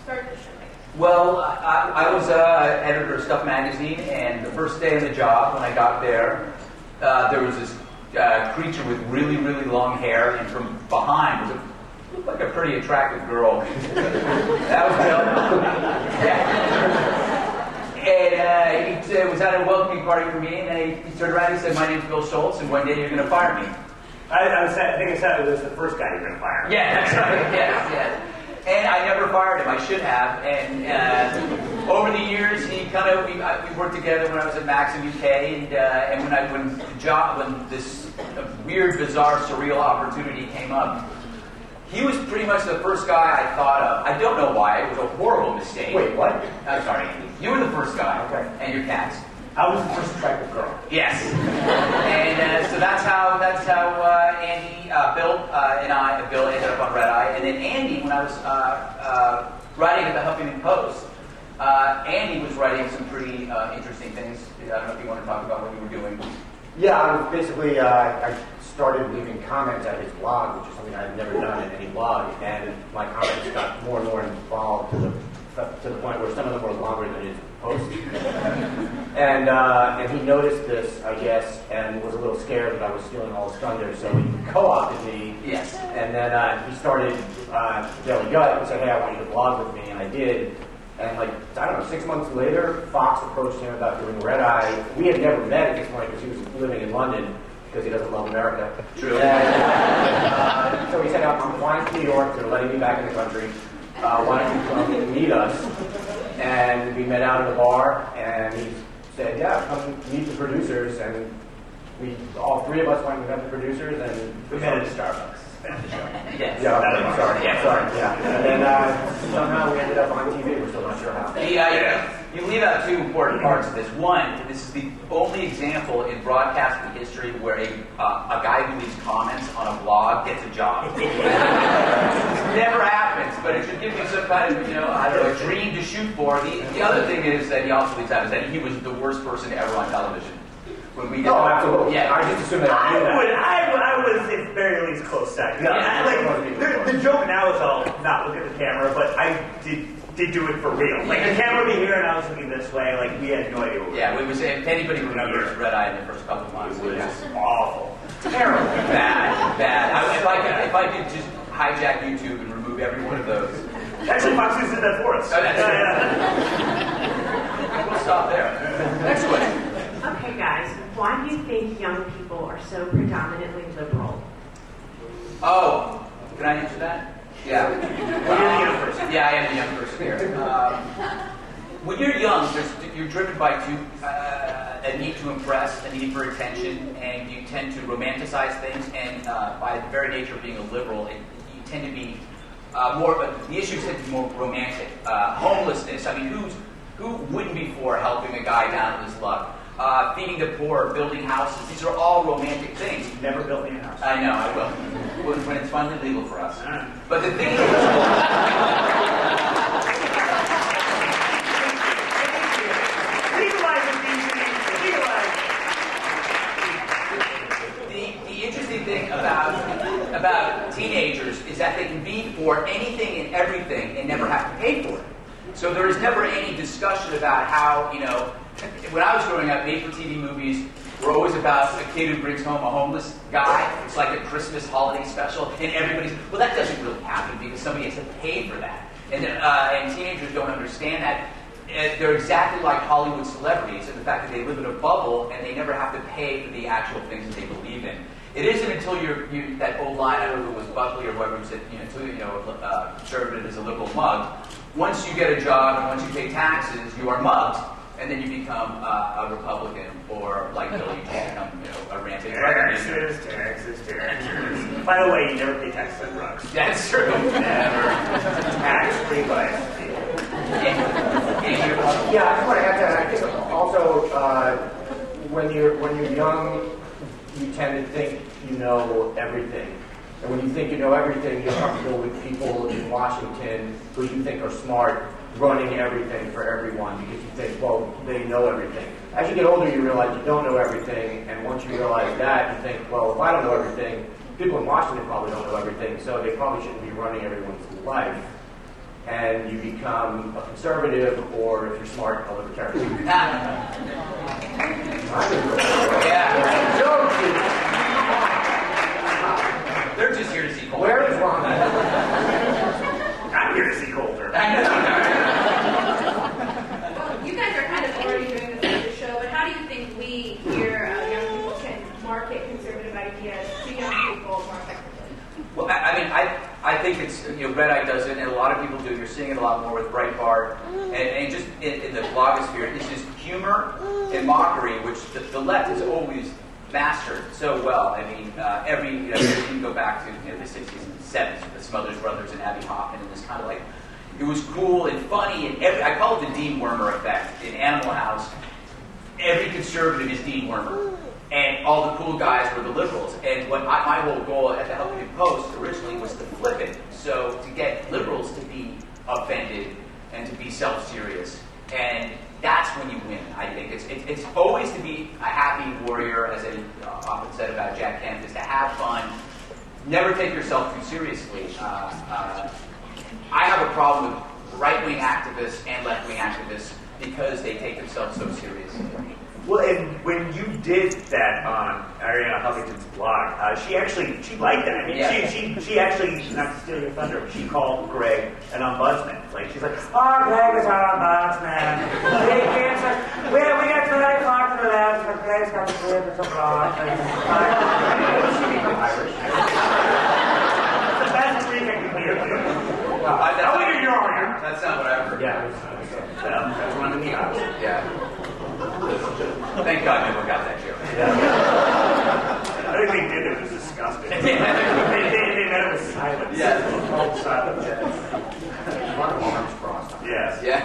start the show? Well, I was editor of Stuff Magazine, and the first day on the job, when I got there, there was this creature with really, really long hair, and from behind looked like a pretty attractive girl. That was Bill. Yeah. And he was at a welcoming party for me, and he turned around and he said, "My name's Bill Schultz, and one day you're going to fire me." I think I said it was the first guy you're going to fire. Yeah, that's right. Yes. And I never fired him. I should have. And over the years, we worked together when I was at Maxim UK, and when this weird, bizarre, surreal opportunity came up, he was pretty much the first guy I thought of. I don't know why. It was a horrible mistake. Wait, what? I'm sorry, Andy. You were the first guy. Okay. And your cats. I was the first attractive girl. Yes. And so that's how Andy, Bill ended up on Red Eye. And then Andy, when I was writing at the Huffington Post, Andy was writing some pretty interesting things. I don't know if you want to talk about what you were doing. Yeah, I was basically, I started leaving comments at his blog, which is something I've never done in any blog, and my comments got more and more involved to the point where some of them were longer than his posts. And he noticed this, I guess, and was a little scared that I was stealing all his thunder, so he co-opted me. Yes. And then he started Daily Gut and said, "Hey, I want you to blog with me," and I did. And 6 months later, Fox approached him about doing Red Eye. We had never met at this point because he was living in London because he doesn't love America. True. And, so he said, "I'm flying to New York. They're letting me back in the country. Why don't you come and meet us?" And we met out at a bar, and he said, "Yeah, come meet the producers." And all three of us went and met the producers, and We met at Starbucks. Yes. Yeah, That's sorry. Yeah. Sorry, yeah. And then somehow we ended up on TV. We're still not sure how. You leave out two important parts of this. One, this is the only example in broadcasting history where a guy who leaves comments on a blog gets a job. It never happens, but it should give you some kind of, a dream to shoot for. The other thing is that he also leaves out is that he was the worst person ever on television. When we Absolutely. Yeah. I just assumed that I knew that. I was at the very least close second. Yeah. The joke now is I'll not look at the camera, but I did do it for real. The camera would be here and I was looking this way. We had no idea what we were Yeah, we was if anybody remembers Red Eye in the first couple of months, it was awful. terrible, bad. If I could just hijack YouTube and remove every one of those. Actually, Fox News did that for us. Oh, that's We'll stop there. Next question. Okay, guys, why do you think young people are so predominantly liberal? Oh, can I answer that? Yeah. You're the young person. Yeah, I am the young person here. When you're young, you're driven by a need to impress, a need for attention, and you tend to romanticize things. And by the very nature of being a liberal, you tend to be the issues tend to be more romantic. Homelessness. I mean, who wouldn't be for helping a guy down on his luck? Feeding the poor, building houses. These are all romantic things. Never built me a house. I know, I will. When it's finally legal for us. But the thing is, the interesting thing about teenagers is that they can be for anything and everything and never have to pay for it. So there is never any discussion about how, when I was growing up, made-for-TV movies were always about a kid who brings home a homeless guy. It's like a Christmas holiday special, and everybody's, well, that doesn't really happen because somebody has to pay for that. And teenagers don't understand that. They're exactly like Hollywood celebrities in the fact that they live in a bubble and they never have to pay for the actual things that they believe in. It isn't until you that old line, I don't know if it was Buckley or whoever, who said, until conservative is a liberal mug. Once you get a job and once you pay taxes, you are mugged, and then you become a Republican or like Billy, you become a rampant drug user. Taxes. By the way, you never pay taxes on drugs. That's true. Never. Tax-free life. Yeah, I just want to add to that. I think also when you're young, you tend to think you know everything. And when you think you know everything, you're comfortable with people in Washington who you think are smart, running everything for everyone because you think, well, they know everything. As you get older, you realize you don't know everything, and once you realize that, you think, well, if I don't know everything, people in Washington probably don't know everything, so they probably shouldn't be running everyone's life. and you become a conservative, or if you're smart, a libertarian. Yeah. They're just here to see Coulter. Where is Ron? I'm here to see Coulter. Well, you guys are kind of already doing this on the show, but how do you think we here, young people, can market conservative ideas to young people more effectively? Well, I think it's, Red Eye does it, and a lot of people do. You're seeing it a lot more with Breitbart, and just in the blogosphere, it's just humor and mockery, which the left has always mastered so well. I mean, you can go back to the 60s and 70s with the Smothers Brothers and Abby Hoffman, and this kind of like, it was cool and funny, and I call it the Dean Wormer effect. In Animal House, every conservative is Dean Wormer. And all the cool guys were the liberals. And what my whole goal at the Huffington Post originally was to flip it. So to get liberals to be offended and to be self-serious. And that's when you win, I think. It's always to be a happy warrior, as I often said about Jack Kemp, is to have fun. Never take yourself too seriously. I have a problem with right-wing activists and left-wing activists because they take themselves so seriously. Well, and when you did that on Ariana Huffington's blog, she liked that. I mean, yeah. she actually, not to steal your thunder, but she called Greg an ombudsman. Like, she's like, oh, Greg is our ombudsman. We got 30 o'clock to the left, but Greg's got the clear to the blog. She become Irish. It's the best thing I can hear. That's not what I've heard. Yeah, that's running the house. Yeah. Thank God no one got that joke. I think they did it. It was disgusting. they met it with silence. Yes. Cold silence. A lot of arms crossed. Yes. Yeah.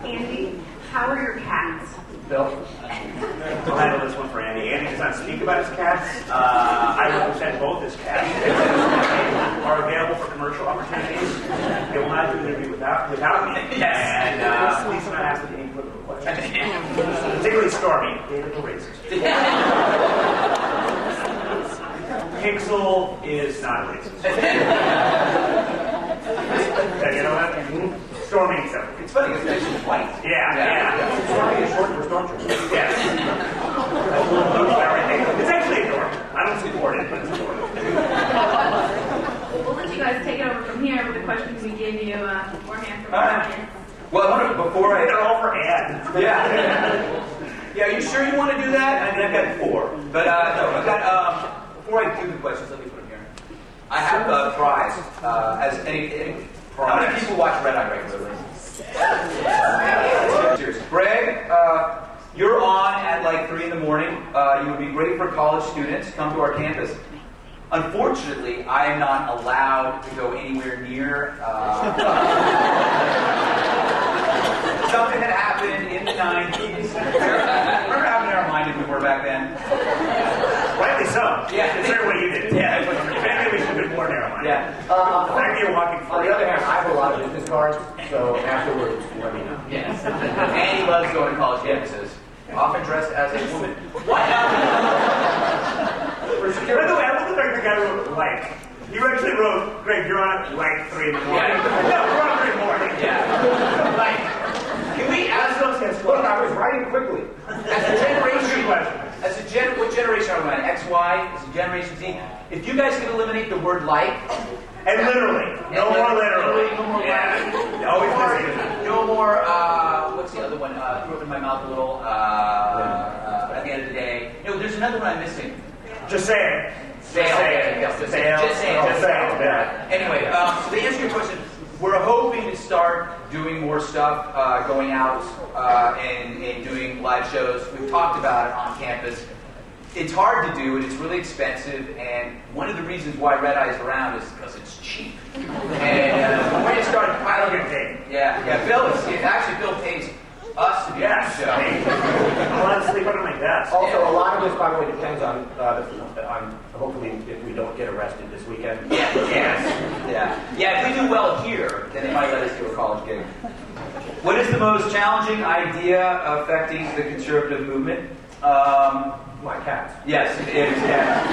Andy, how are your cats? Bill? I'll handle this one for Andy. Andy does not speak about his cats. I represent both his cats. Are available for commercial opportunities. They will not do an interview without me. Yes. And please do not ask them any political questions. Particularly Stormy, David the racist. Pixel is not a racist. You know what? Stormy except. It's funny because it's white. Yeah. Stormy is short for Stormtrooper. Yes. Everything. It's actually adorable. I don't support it, but it's adorable. We'll let you guys take it over from here with the questions we gave you beforehand from the All right. audience. Well, They're all for Ed. Yeah. Yeah, are you sure you want to do that? I mean, I've got 4. But, no, I've got, before I do the questions, let me put them here. I have a prize. How many people watch Red Eye regularly? Cheers. Greg, you're on at like 3 in the morning. You would be great for college students. Come to our campus. Unfortunately, I am not allowed to go anywhere near something that happened in the 90s. Remember how narrow-minded we were back then? Rightly so. Yeah. Consider what you did. Yeah. If anything, we should have been more narrow-minded. Yeah. The fact that you're walking On the other hand, I have a lot of business cards, so afterwards, let me know. Yes. Andy loves going to college campuses, often dressed as a woman. What? For security. By the way, I love the fact the guy wrote like. You actually wrote, Greg, you're on at like 3 in the morning. Yeah. No, we're on at 3 in the morning. Yeah. Like, can we ask those guys? Look, I was writing quickly. As a generation, what generation are we on? X, Y? Is it Generation Z? If you guys could eliminate the word like, And literally. No more literally. No more Yeah. Always busy. no more, what's the other one? Threw up in my mouth a little, at the end of the day. No, there's another one I'm missing. Just say it. Fail. Just say it. Just say it. Just say it. Yeah. Anyway, so to answer your question, we're hoping to start doing more stuff, going out and doing live shows. We've talked about it on campus. It's hard to do, and it's really expensive, and one of the reasons why Red Eye is around is because it's cheap. And we're going to start piloting. Yeah, Bill pays us to be on the show. I'll have to sleep under my desk. Also, a lot of this, by the way, depends on hopefully if we don't get arrested this weekend. Yeah. If we do well here, then they might let us do a college gig. What is the most challenging idea affecting the conservative movement? My cats. Yes, it is. Yeah.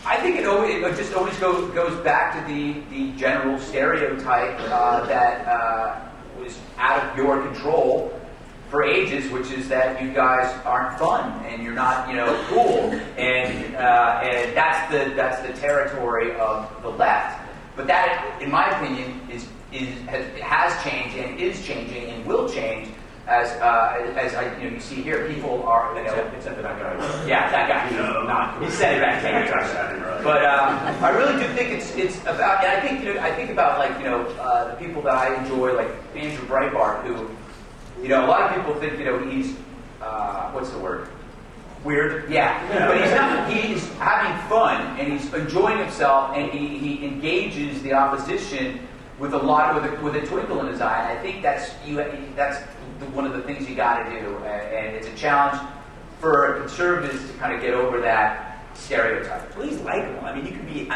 I think think it just always goes back to the general stereotype that was out of your control for ages, which is that you guys aren't fun and you're not, cool, and that's the territory of the left. But that, in my opinion, has changed and is changing and will change as you see here. People are, Except for that guy. yeah, that guy. He said it back then. But I really do think it's about, and I think about the people that I enjoy, like Andrew Breitbart, who. A lot of people think, he's, what's the word? Weird? Yeah. But he's not. He's having fun, and he's enjoying himself, and he engages the opposition with with a twinkle in his eye. And I think that's one of the things you got to do. And it's a challenge for conservatives to kind of get over that stereotype. Well, he's likable. I mean, you could be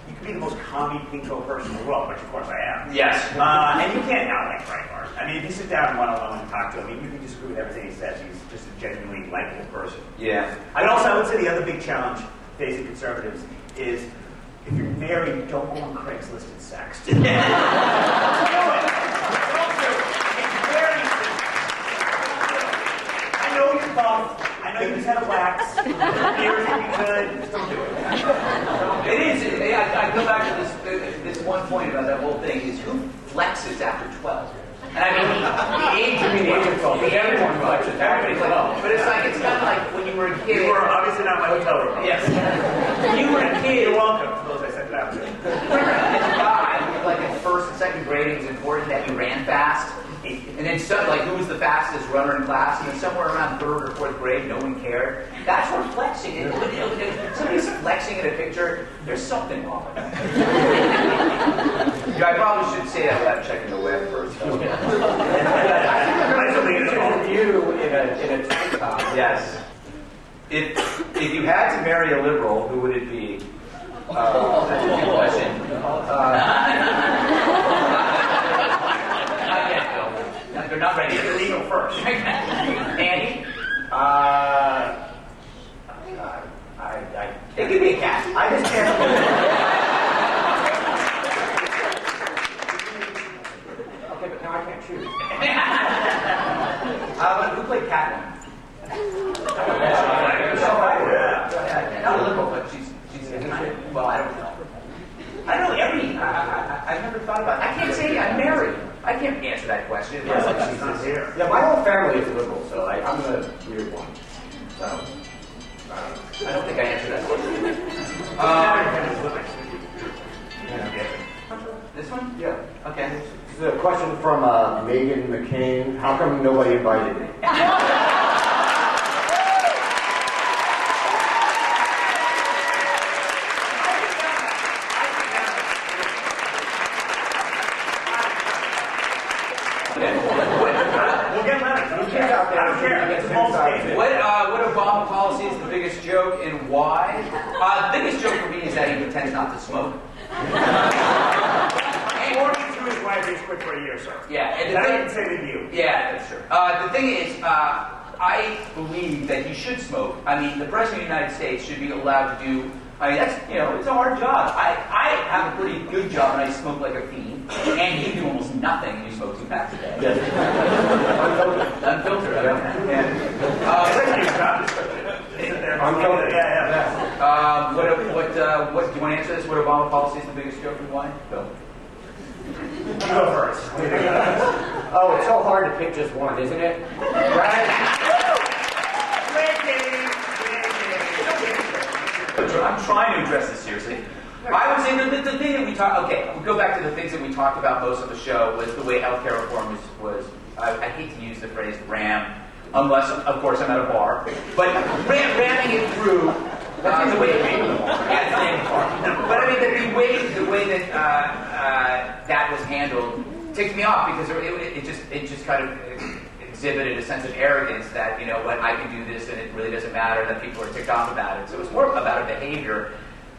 you could be the most commie pinko person in the world, which of course I am. Yes. And you can't not like Breitbart. I mean, if you sit down one-on-one and talk to him, you can disagree with everything he says. He's just a genuinely likable person. Yeah. I would say the other big challenge facing conservatives is if you're married, don't go on Craigslist and sext. Do it. It's very simple. I know you're buff. I know you just had a wax. Beers would be good. Just don't do it. It is. I go back to this one point about that whole thing is who flexes after 12? And I mean, the age of 12. Everyone flexes. Everybody flexes. But it's kind of like when you were a kid. You were obviously not my hotel room. Yes. When you were a kid. You're welcome to those I sent it out to. As a guy, like in first and second grade, it was important that you ran fast. And then who was the fastest runner in class? And then somewhere around third or fourth grade, no one cared. That's where flexing is. If somebody's flexing in a picture, there's something wrong with that. I probably should say that without checking the web first. You in a tank top. Yes. If you had to marry a liberal, who would it be? That's a good question. Not yet, Bill. They're not ready. You're legal first. Andy? It could be a cat. I just can't. Okay, but now I can't choose. Who played Catwoman? Not a liberal, but she's well, I don't know. I don't know. I've never thought about it. I can't say I'm married. I can't answer that question. She's not here. Yeah, my whole family is liberal, so I'm the weird one. So, I don't think I answered that question. This one? yeah. Okay. This is a question from Megan McCain. How come nobody invited me? We'll get letters. I don't care. It's a false statement. What Obama policy is the biggest joke and why? The biggest joke for me is that he pretends not to smoke. Or he threw his wife, he's quit for a year, sir. Yeah, and That I can say to you. Yeah, that's true. The thing is, I believe that he should smoke. I mean, the President of the United States should be allowed to do. I mean, that's it's a hard job. I have a pretty good job, and I smoke like a fiend. And you do almost nothing, and you smoke 2 packs a day. Yes. Unfiltered. It's actually a job description. Isn't there? Unfiltered. Yeah. What do you want to answer this? What Obama policy is the biggest joke and why? Bill. You go first. Oh, it's so hard to pick just one, isn't it? Right? I'm trying to address this seriously. I would say the thing that we talked. Okay, we'll go back to the things that we talked about most of the show was the way healthcare reform was. I hate to use the phrase ram, unless of course I'm at a bar, but ramming it through. The way it made the bar. Yeah, it's not the bar. But I mean the way that that was handled ticked me off because it just kind of exhibited a sense of arrogance that what I can do this and it really doesn't matter that people are ticked off about it. So it was more about a behavior.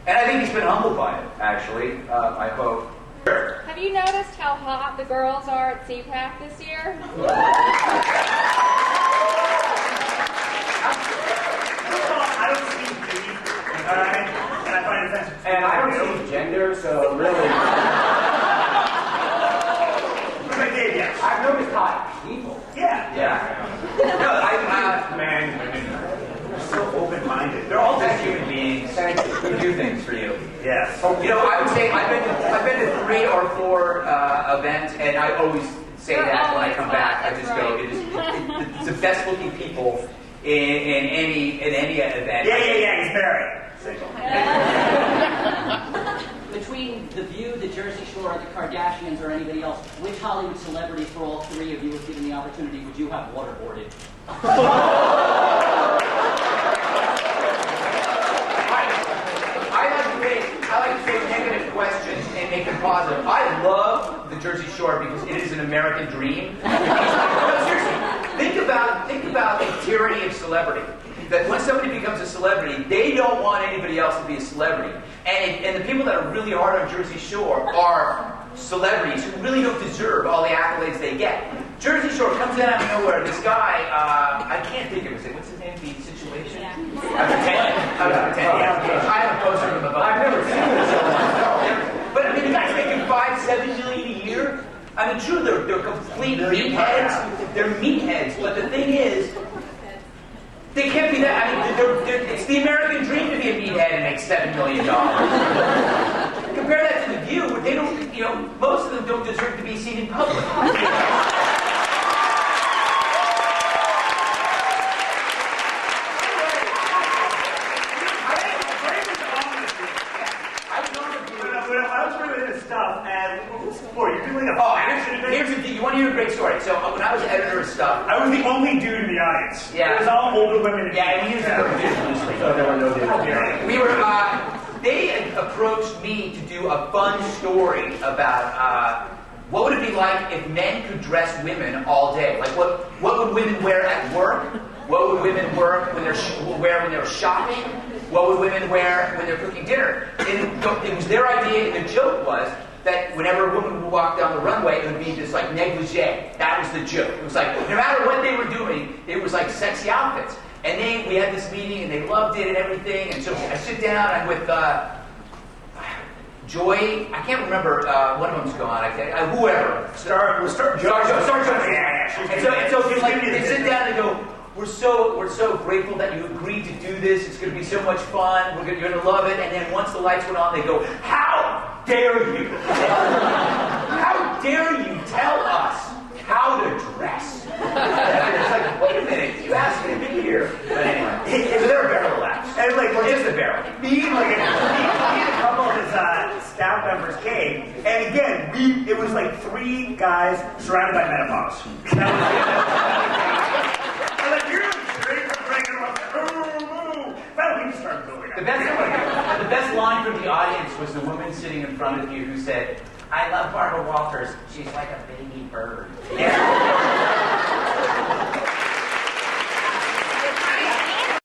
And I think he's been humbled by it, actually, I hope. Have you noticed how hot the girls are at CPAC this year? I don't see beef, all right? And I find defense. And I don't see gender, so really. Yes. I've noticed hot people. Yeah. No, Men, women. They're so open-minded. they're all just human beings who do things for you. Yes. You know, I would say I've been to 3 or 4 events, and I always say that when I come back. I just go, it's the best looking people in any event. Yeah. He's married. Single. Between The View, The Jersey Shore, or The Kardashians, or anybody else, which Hollywood celebrity for all 3 of you, if given the opportunity, would you have waterboarded? I like to take negative questions and make them positive. I love the Jersey Shore because it is an American dream. No, seriously, think about the tyranny of celebrity. That when somebody becomes a celebrity, they don't want anybody else to be a celebrity. And the people that are really hard on Jersey Shore are celebrities who really don't deserve all the accolades they get. Jersey Shore comes out of nowhere. This guy, I can't think of his name. What's his name? The Situation? I pretend. I have a poster of him above. I've never seen this. But I mean, the guy's making $5-7 million a year. I mean, true, they're complete meatheads. They're meatheads. But the thing is, they can't be that. I mean, it's the American dream to be a meathead and make $7 million. Compare that to The View, where they don't, most of them don't deserve to be seen in public. Here's the thing. You want to hear a great story? So when I was editor of Stuff, I was the only dude in the audience. Yeah. It was all older women. Yeah, and we used the word dude loosely. So there were no dudes. We were. They had approached me to do a fun story about what would it be like if men could dress women all day. Like what would women wear at work? What would women wear when they're shopping? What would women wear when they're cooking dinner? And it was their idea, and the joke was that whenever a woman would walk down the runway, it would be this like negligee. That was the joke. It was like no matter what they were doing, it was like sexy outfits. And we had this meeting, and they loved it and everything. And so I sit down, I'm with Joy. I can't remember one of them's gone. Whoever. Sergeant Jones. Yeah. And so they sit down and go, We're so grateful that you agreed to do this. It's going to be so much fun. You're going to love it. And then once the lights went on, they go, how dare you? How dare you tell us how to dress? And it's like, wait a minute, you asked me to be here. But anyway, so they're a barrel of laughs. And like, Just a barrel. Me and a couple of his staff members came, and again, it was like 3 guys surrounded by menopause. That was it. I'm like, you're straight from breaking up. Finally, we just started building up. The best line from the audience was the woman sitting in front of you who said, I love Barbara Walters. She's like a baby bird. Yeah.